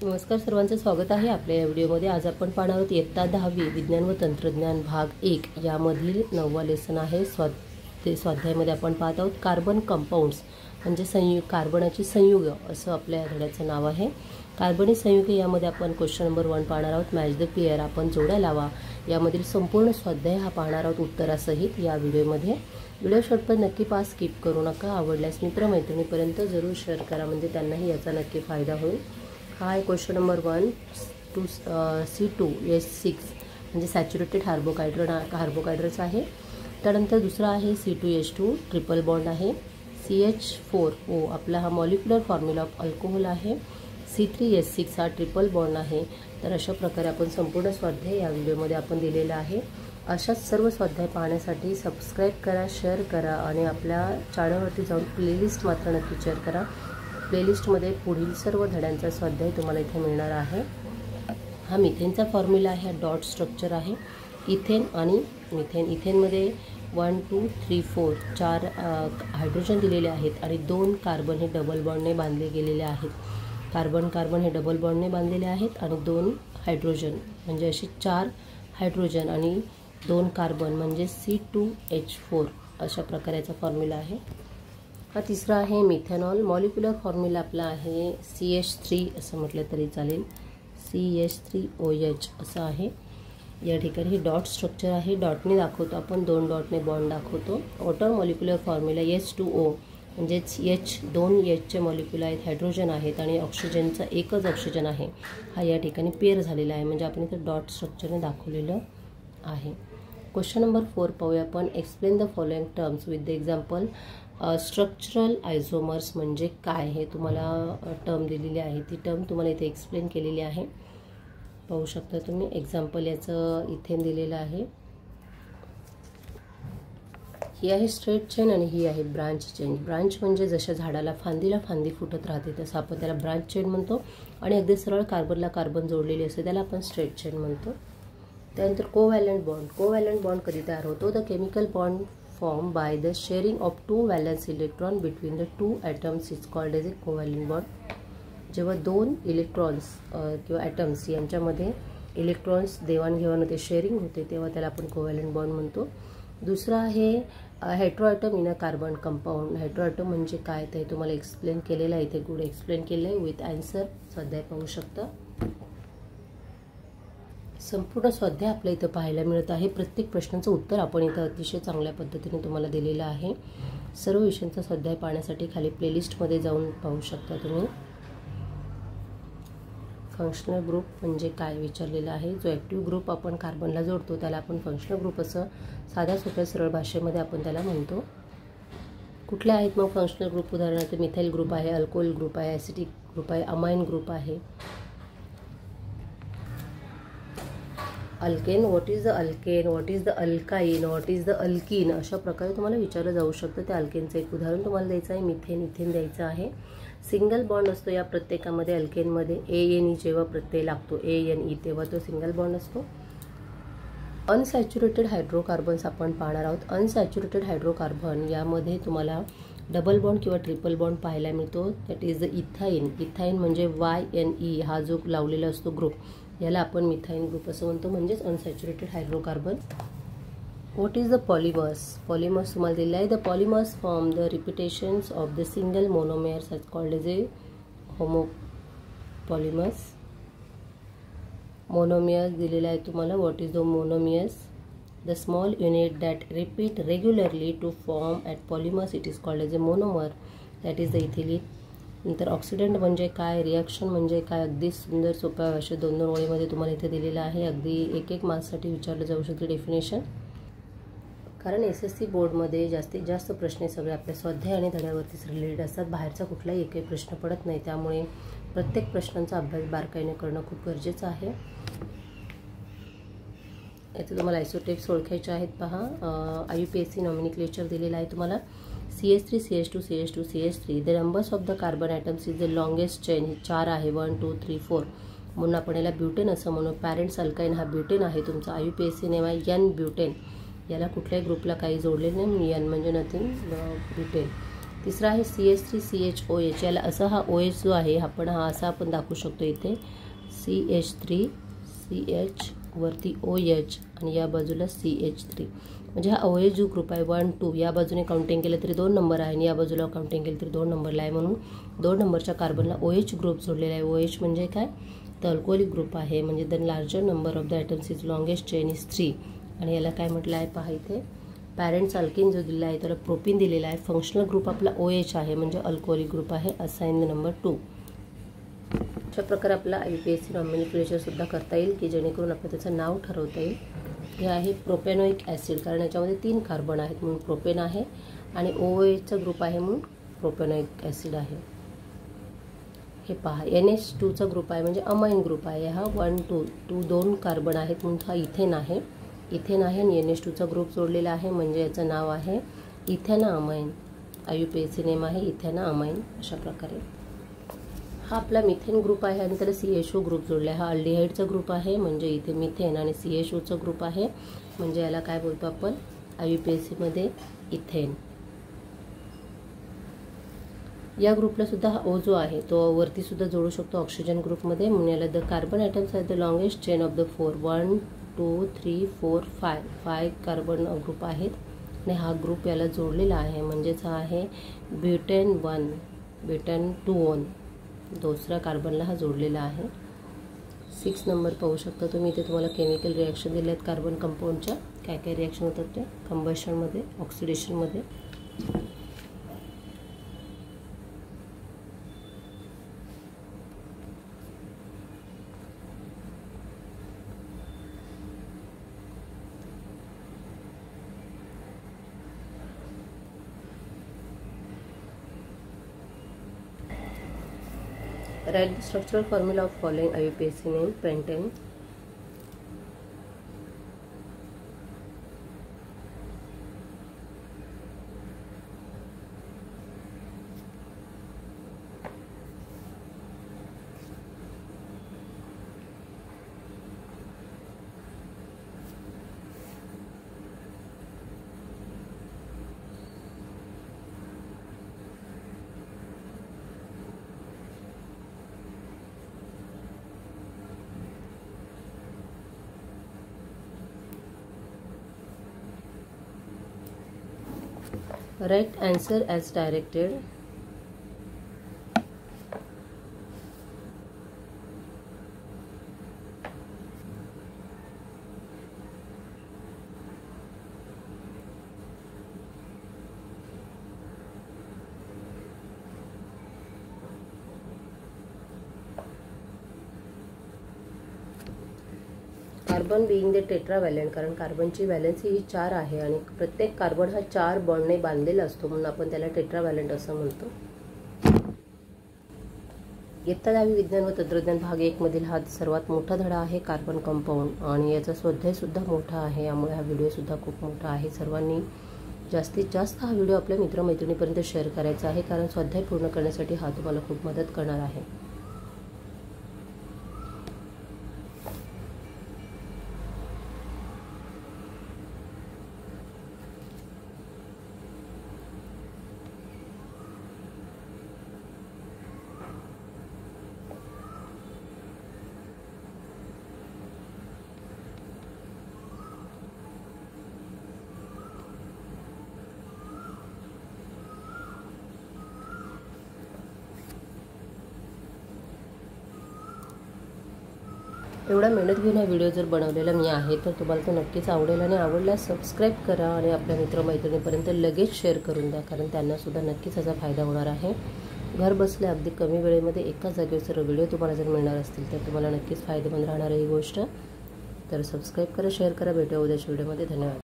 नमस्कार, सर्वांचं स्वागत आहे आपल्या या व्हिडिओमध्ये। आज आपण पाहणार आहोत इयत्ता 10वी विज्ञान व तंत्रज्ञान भाग 1 यामधील 9वा लेसन आहे। स्वाध्यायामध्ये आपण पाहत आहोत कार्बन कंपाऊंड्स म्हणजे कार्बनाची संयुग असं आपल्या धड्याचं नाव आहे। कार्बनी संयुगे यामध्ये आपण क्वेश्चन नंबर 1 पाहणार आहोत, मॅच द पेअर। आपण जोड्या लावा यामधील संपूर्ण स्वाध्याय हा पाहणार आहोत उत्तरासहित या व्हिडिओमध्ये। व्हिडिओ शेवटपर्यंत नक्की पहा, स्किप करू नका। आवडल्यास मित्रमैत्रिणींपर्यंत जरूर शेअर करा म्हणजे त्यांनाही याचा नक्की फायदा होईल। हा आहे क्वेश्चन नंबर 1 C2H6 म्हणजे सॅच्युरेटेड कार्बोहायड्रेट्स आहे। त्यानंतर दुसरा आहे C2H2 ट्रिपल बॉन्ड आहे। CH4O आपला हा मॉलिक्युलर फॉर्म्युला ऑफ अल्कोहोल आहे। C3H6 हा ट्रिपल बॉन्ड आहे। तर अशा प्रकारे आपण संपूर्ण स्वाध्याय या व्हिडिओमध्ये आपण दिलेला आहे। अशाच सर्व स्वाध्याय पाहण्यासाठी सबस्क्राइब करा, शेअर करा आणि आपल्या चॅनलवरती जाऊन प्लेलिस्ट मात्र नक्की शेअर करा। प्लेलिस्टमध्ये पुढील सर्व धड्यांचा स्वाध्याय तुम्हाला इथे मिळणार आहे। हा मिथेनचा फॉर्म्युला आहे, डॉट स्ट्रक्चर आहे। इथेन आणि मिथेन, इथेनमध्ये 1 2 3 4 4 हायड्रोजन दिलेले आहेत आणि 2 कार्बन हे डबल बॉन्डने बांधले गेलेले आहेत। कार्बन हे डबल बॉन्डने बांधलेले आहेत आणि 2 हायड्रोजन म्हणजे असे 4 हायड्रोजन आणि 2 कार्बन म्हणजे C2H4 अशा प्रकारचा फॉर्म्युला आहे। हा तिसरा आहे मिथेनॉल, मॉलिक्युलर फॉर्म्युला आपला आहे CH3 असं म्हटलं तरी चालेल, CH3OH असं आहे। या ठिकाणी हे डॉट स्ट्रक्चर आहे, डॉटने दाखवतो आपण, 2 डॉटने बॉन्ड दाखवतो। वॉटर मॉलिक्युलर फॉर्म्युला H2O म्हणजेच दोन Hचे मॉलिक्युल आहेत, हायड्रोजन आहेत आणि ऑक्सिजनचा एकच ऑक्सिजन आहे। हा या ठिकाणी पेअर झालेला आहे म्हणजे आपण इथे डॉट स्ट्रक्चरने दाखवलेलं आहे। क्वेश्चन नंबर 4 पाहूया आपण, explain the following terms with the example. Structural isomers म्हणजे काय हे तुम्हाला टर्म दिलेली आहे, ती टर्म तुम्हाला इथे एक्सप्लेन केलेली आहे। पाहू शकता तुम्ही एक्झाम्पल याचं इथेन दिलेलं आहे। ही आहे स्ट्रेट चेन आणि ही आहे ब्रांच चेन। ब्रांच म्हणजे जशा झाडाला फांदीला फांदी फुटत राहते तसं आपण त्याला ब्रांच चेन म्हणतो आणि अगदी सरळ कार्बनला कार्बन जोडलेली असते त्याला आपण स्ट्रेट चेन म्हणतो। त्यानंतर कोव्हॅलंट बॉन्ड कधी तयार होतो, the chemical bond formed by the sharing of 2 valence electron between the 2 atoms is called as a covalent bond। जेव्हा 2 इलेक्ट्रॉन्स किंवा ॲटम्स यांच्यामध्ये इलेक्ट्रॉन्स देवाणघेवाण होते, शेअरिंग होते, तेव्हा त्याला आपण कोव्हॅलंट बॉन्ड म्हणतो। दुसरा आहे हेट्रोॲटम इन अ कार्बन कंपाऊंड। हेट्रोॲटम म्हणजे काय ते तुम्हाला एक्सप्लेन केलेलं आहे, इथे गुड एक्सप्लेन केलं आहे विथ आन्सर। स्वाध्याय पाहू शकता। संपूर्ण स्वाध्याय आपल्या इथं पाहायला मिळत आहे। प्रत्येक प्रश्नाचं उत्तर आपण इथं अतिशय चांगल्या पद्धतीने तुम्हाला दिलेलं आहे। सर्व विषयांचा स्वाध्याय पाहण्यासाठी खाली प्लेलिस्टमध्ये जाऊन पाहू शकता तुम्ही। फंक्शनल ग्रुप म्हणजे काय विचारलेलं आहे, जो ॲक्टिव्ह ग्रुप आपण कार्बनला जोडतो त्याला आपण फंक्शनल ग्रुप असं साध्या सोप्या सरळ भाषेमध्ये आपण त्याला म्हणतो। कुठले आहेत मग फंक्शनल ग्रुप, उदाहरणार्थ मिथाइल ग्रुप आहे, अल्कोहोल ग्रुप आहे, ॲसिटिक ग्रुप आहे, अमाइन ग्रुप आहे। Alkane, what is the alkane, what is the alkyne, what is the alkyne अशा प्रकारे तुम्हाला विचारलं जाऊ शकतं। त्या अल्केनचं एक उदाहरण तुम्हाला द्यायचं आहे, इथेन द्यायचं आहे। सिंगल बॉन्ड असतो या प्रत्येकामध्ये। अल्केनमध्ये ANE जेव्हा प्रत्यय लागतो ANE तेव्हा तो सिंगल बॉन्ड असतो। अनसॅच्युरेटेड हायड्रोकार्बन्स आपण पाहणार आहोत। अनसॅच्युरेटेड हायड्रोकार्बन यामध्ये तुम्हाला डबल बॉन्ड किंवा ट्रिपल बॉन्ड पाहायला मिळतो, that is the ethyne. Ethyne म्हणजे YNE हा जो लावलेला असतो ग्रुप याला आपण मिथाइन ग्रुप असं म्हणतो, म्हणजेच unsaturated hydrocarbon. What is the polymers, polymers तुम्हाला दिलेला आहे। The polymers form the repetitions of the single monomers as called as a homopolymers. Monomers दिलेला आहे तुम्हाला, what is the monomers, the small unit that repeat regularly to form at polymers it is called as a monomer, that is the ethylene. नंतर oxidant म्हणजे काय, reaction म्हणजे काय, अगदी सुंदर सोप्या भाषेत 2-2 ओळीमध्ये तुम्हाला इथे दिलेलं आहे। अगदी एक मार्क्ससाठी विचारलं जाऊ शकते डेफिनेशन, कारण SSC बोर्डमध्ये जास्तीत जास्त प्रश्न सगळे आपल्या स्वाध्याय आणि धड्यावरतीच रिलेटेड असतात, बाहेरचा कुठलाही एकही प्रश्न पडत नाही। त्यामुळे प्रत्येक प्रश्नांचा अभ्यास बारकाईने करणं खूप गरजेचं आहे। याचे तुम्हाला आयसोटेप्स ओळखायचे आहेत पहा। IUPAC नॉमिनिक्लेचर दिलेला आहे तुम्हाला। CH3 CH2 CH2 CH3 the numbers of the carbon atoms is the longest chain, 4 आहे, 1 2 3 4 म्हणून आपण याला ब्युटेन असं म्हणू। पॅरेंट्स अल्काइन हा ब्युटेन आहे तुमचा। IUPAC नेम आहे N ब्युटेन, याला कुठल्याही ग्रुपला काही जोडलेलं नाही, N म्हणजे नथिंग ब्युटेन। तिसरा आहे CH3 CHOH. याला असा हा OH जो आहे आपण आपण दाखवू शकतो इथे CH3 CH वरती OH आणि या बाजूला CH3. म्हणजे हा OH जो ग्रुप आहे 1 2 या बाजूने काउंटिंग केलं तरी 2 नंबर आहे आणि या बाजूला काउंटिंग केलं तरी 2 नंबरला आहे. म्हणून 2 नंबरच्या कार्बनला OH ग्रुप जोडलेला आहे. OH म्हणजे काय तर अल्कोहोलिक ग्रुप आहे. म्हणजे the larger number of the atoms is longest chain is 3. आणि याला काय म्हटलं आहे पहा इथे पॅरेंट्स अल्किन जो दिलेला आहे त्याला प्रोपीन दिलेला आहे. फंक्शनल ग्रुप आपला OH आहे म्हणजे अल्कोहोलिक ग्रुप आहे. Assign number 2. अशा प्रकारे आपला IUPAC नॉमिनिक्युलेचर सुद्धा करता येईल की जेणेकरून आपल्याला त्याचं नाव ठरवता येईल. हे आहे प्रोपेनोइक ॲसिड कारण याच्यामध्ये 3 कार्बन आहेत म्हणून प्रोपेन आहे आणि OHचा ग्रुप आहे म्हणून प्रोपेनोइक ॲसिड आहे. हे पहा NH2चा ग्रुप आहे म्हणजे अमाइन ग्रुप आहे. हा 1 2 2 कार्बन आहेत म्हणून हा इथेन आहे. इथेन आहे आणि NH2चा ग्रुप जोडलेला आहे म्हणजे याचं नाव आहे इथेनअमाइन. IUPAC नेम आहे इथेनअमाइन. अशा प्रकारे हा आपला मिथेन ग्रुप आहे आणि त्याला CHO ग्रुप जोडला आहे. हा अल्डिहाइडचा ग्रुप आहे म्हणजे इथे मिथेन आणि CHOचा ग्रुप आहे म्हणजे याला काय बोलतो आपण IUPAC मध्ये इथेन. या ग्रुपला सुद्धा हा O जो आहे तो वरती सुद्धा जोडू शकतो ऑक्सिजन ग्रुपमध्ये. म्हणून याला the carbon atoms are the longest chain of the 4 1 2 3 4 5 carbon group आहेत आणि हा ग्रुप याला जोडलेला आहे म्हणजेच हा आहे ब्युटेन 1 ब्युटेन 2 दुसऱ्या कार्बनला हा जोडलेला आहे. 6 नंबर पाहू शकता तुम्ही. इथे तुम्हाला केमिकल रिॲक्शन दिले आहेत कार्बन कंपाऊंडच्या. काय काय रिॲक्शन होतात ते कंबशनमध्ये ऑक्सिडेशनमध्ये. Write the structural formula of following IUPAC name pentane. Write answer as directed. Carbon being the tetravalent कारण कार्बनची व्हॅलेन्सी ही 4 आहे आणि प्रत्येक कार्बन हा 4 बॉन्डने बांधलेला असतो म्हणून आपण त्याला टेट्राव्हॅलेंट असं म्हणतो. इयत्ता 10वी विज्ञान व तंत्रज्ञान भाग 1 मधील हा सर्वात मोठा धडा आहे कार्बन कंपाऊंड आणि याचा स्वाध्याय सुद्धा मोठा आहे. यामुळे हा व्हिडिओ सुद्धा खूप मोठा आहे. सर्वांनी जास्तीत जास्त हा व्हिडिओ आपल्या मित्रमैत्रिणींपर्यंत शेअर करायचा आहे कारण स्वाध्याय पूर्ण करण्यासाठी हा तुम्हाला खूप मदत करणार आहे. एवढा मेहनत घेऊन हा व्हिडिओ जर बनवलेला मी आहे तर तुम्हाला तो नक्कीच आवडेल आणि आवडल्यास सबस्क्राईब करा आणि आपल्या मित्रमैत्रिणींपर्यंत लगेच शेअर करून द्या कारण त्यांनासुद्धा नक्कीच याचा फायदा होणार आहे. घर बसल्या अगदी कमी वेळेमध्ये एका जागेवर सर्व व्हिडिओ तुम्हाला जर मिळणार असतील तर तुम्हाला नक्कीच फायदेमंद राहणार आहे ही गोष्ट. तर सबस्क्राईब करा शेअर करा. भेटूया उद्याच्या व्हिडिओमध्ये. धन्यवाद.